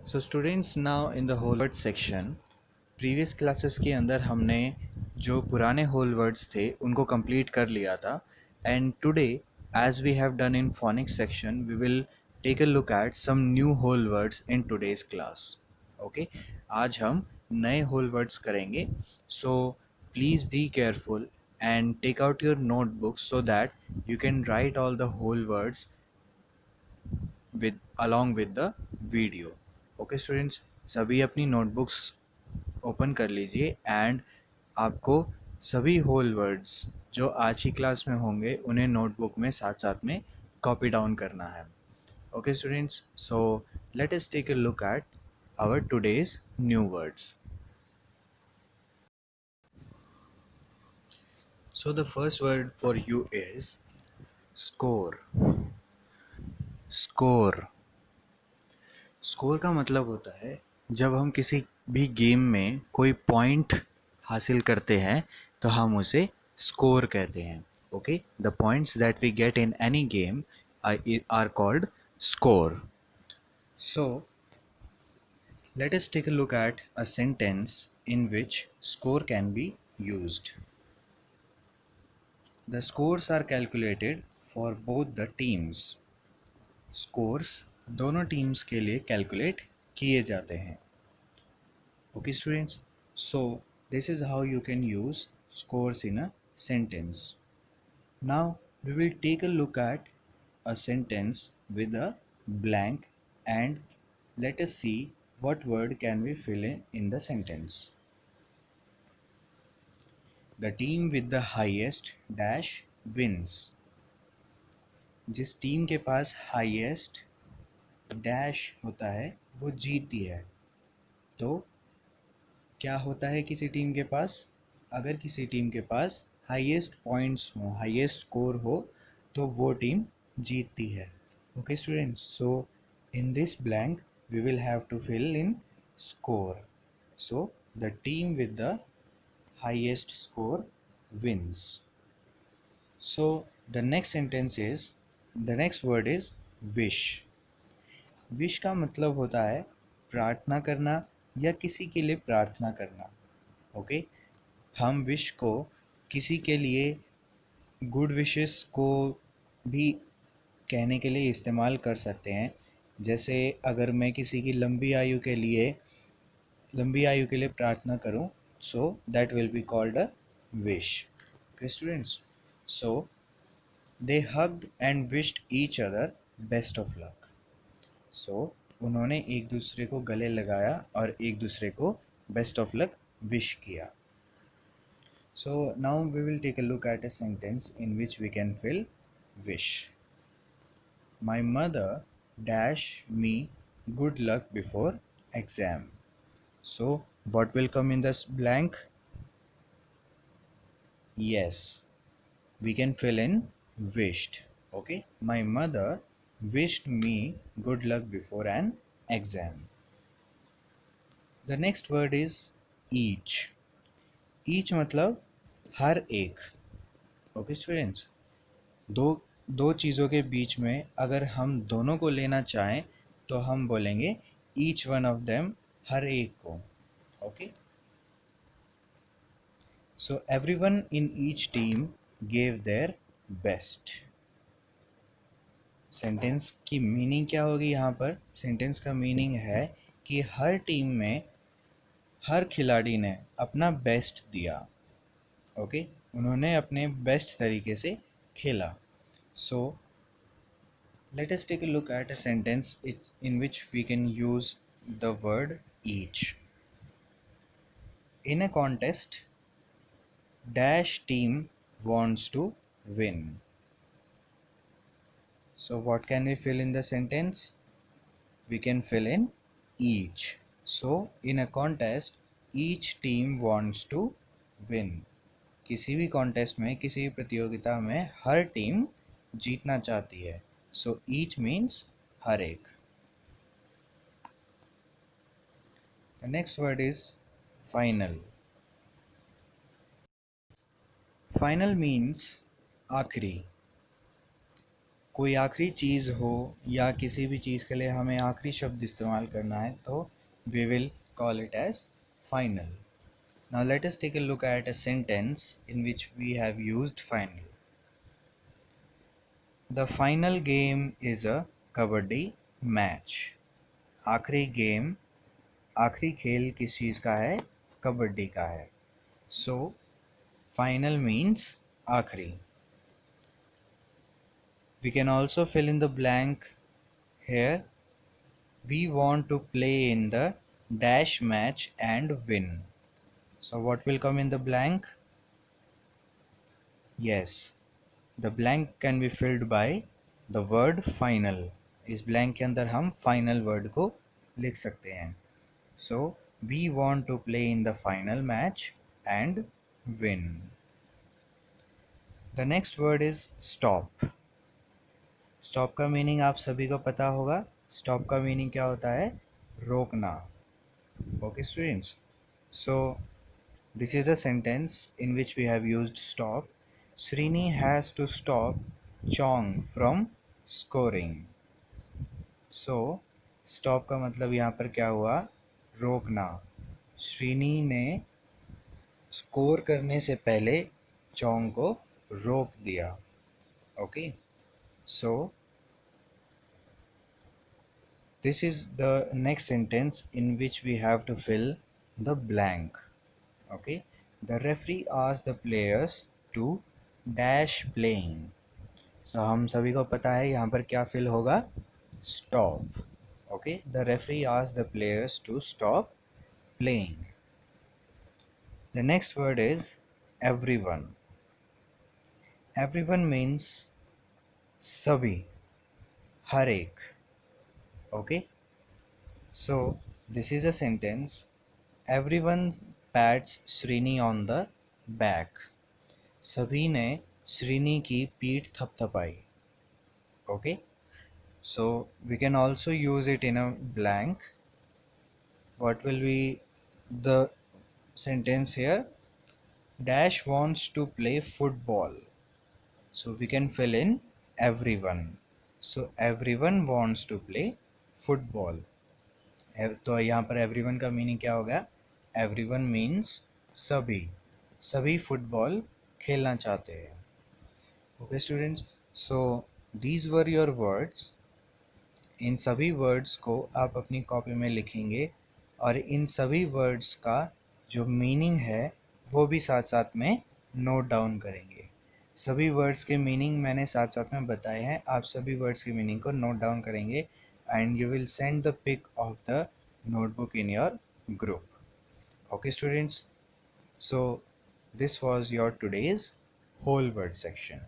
So students now in the whole word section previous classes के अंदर हमने जो पुराने होल वर्ड्स थे उनको कंप्लीट कर लिया था and today as we have done in phonics section we will take a look at some new whole words in today's class. Okay, आज हम नए होल वर्ड्स करेंगे। So please be careful and take out your notebook so that you can write all the whole words with along with the video। Okay students, सभी अपनी notebooks open कर लीजिए and आपको सभी होल वर्ड्स जो आज की क्लास में होंगे उन्हें नोटबुक में साथ साथ में कॉपी डाउन करना है। Okay students, so let us take a look at our today's new words. So the first word for you is score. Score score का मतलब होता है जब हम किसी भी गेम में कोई पॉइंट हासिल करते हैं तो हम उसे स्कोर कहते हैं। Okay, the points that we get in any game are called score. So let us take a look at a sentence in which score can be used. The scores are calculated for both the teams. Scores दोनों teams के लिए calculate किए जाते हैं। Okay students, so this is how you can use scores in a sentence. Now we will take a look at a sentence with a blank and let us see what word can we fill in the sentence. The team with the highest dash wins. जिस team के पास highest dash होता है वो जीतती है। तो क्या होता है किसी टीम के पास? अगर किसी टीम के पास हाईएस्ट पॉइंट्स हो, हाईएस्ट स्कोर हो, तो वो टीम जीतती है। Okay students, so in this blank we will have to fill in score. So the team with the highest score wins. So the next sentence is, the next word is wish. Wish का मतलब होता है प्रार्थना करना या किसी के लिए प्रार्थना करना। ओके, हम विश को किसी के लिए गुड विशेस को भी कहने के लिए इस्तेमाल कर सकते हैं। जैसे अगर मैं किसी की लंबी आयु के लिए प्रार्थना करूं, so that will be called a wish. Okay students, so they hugged and wished each other best of luck. So उन्होंने एक दूसरे को गले लगाया और एक दूसरे को बेस्ट ऑफ लक विश किया। So now we will take a look at a sentence in which we can fill wish. My mother dash me good luck before exam. So what will come in this blank? Yes, we can fill in wished. Okay, my mother wished me good luck before an exam. The next word is each. Each मतलब हर एक। Okay students, दो दो चीज़ों के बीच में अगर हम दोनों को लेना चाहें तो हम बोलेंगे ईच वन ऑफ देम, हर एक को। Okay, so everyone in each team gave their best. Sentence की मीनिंग क्या होगी यहाँ पर? सेंटेंस का मीनिंग है कि हर टीम में हर खिलाड़ी ने अपना बेस्ट दिया। ओके, उन्होंने अपने बेस्ट तरीके से खेला। सो let us take a look at a sentence in which we can use the word each. In a contest, dash team wants to win. So what can we fill in the sentence? We can fill in each. So in a contest, each team wants to win. किसी भी contest में, किसी भी प्रतियोगिता में हर team जीतना चाहती है। So each means हर एक। The next word is final. Final means आखिरी। कोई आखिरी चीज़ हो या किसी भी चीज़ के लिए हमें आखिरी शब्द इस्तेमाल करना है तो we will call it as final. Now let us take a look at a sentence in which we have used final. The final game is a kabaddi match. आखिरी गेम, आखिरी खेल किस चीज़ का है? कबड्डी का है. So final means आखिरी. We can also fill in the blank here. We want to play in the dash match and win. So what will come in the blank? Yes, the blank can be filled by the word final. इस blank के अंदर हम final word को लिख सकते हैं. So we want to play in the final match and win. The next word is stop. Stop का meaning आप सभी को पता होगा. Stop का meaning क्या होता है? रोकना. Okay students. So this is a sentence in which we have used stop. Srini has to stop Chong from scoring. So stop का मतलब यहाँ पर क्या हुआ? रोकना. श्रीनी ने स्कोर करने से पहले चोंग को रोक दिया. Okay, so this is the next sentence in which we have to fill the blank. Okay, the referee asked the players to dash playing. So हम सभी को पता है यहाँ पर क्या fill होगा? Stop. Okay, the referee asked the players to stop playing. The next word is everyone. Everyone means सभी, हर एक. Okay, so this is a sentence. Everyone pats Srini on the back. सभी ने श्रीनी की पीठ थपथपाई. Okay, so we can also use it in a blank. What will be the sentence here? Dash wants to play football. So we can fill in everyone. So everyone wants to play football. तो यहाँ पर everyone का meaning क्या होगा? Everyone means सभी, सभी football खेलना चाहते हैं. Okay students, so these were your words. इन सभी वर्ड्स को आप अपनी कॉपी में लिखेंगे और इन सभी वर्ड्स का जो मीनिंग है वो भी साथ साथ में नोट डाउन करेंगे. सभी वर्ड्स के मीनिंग मैंने साथ साथ में बताए हैं. आप सभी वर्ड्स के मीनिंग को नोट डाउन करेंगे and you will send the pic of the notebook in your group. Okay students, so this was your today's whole word section.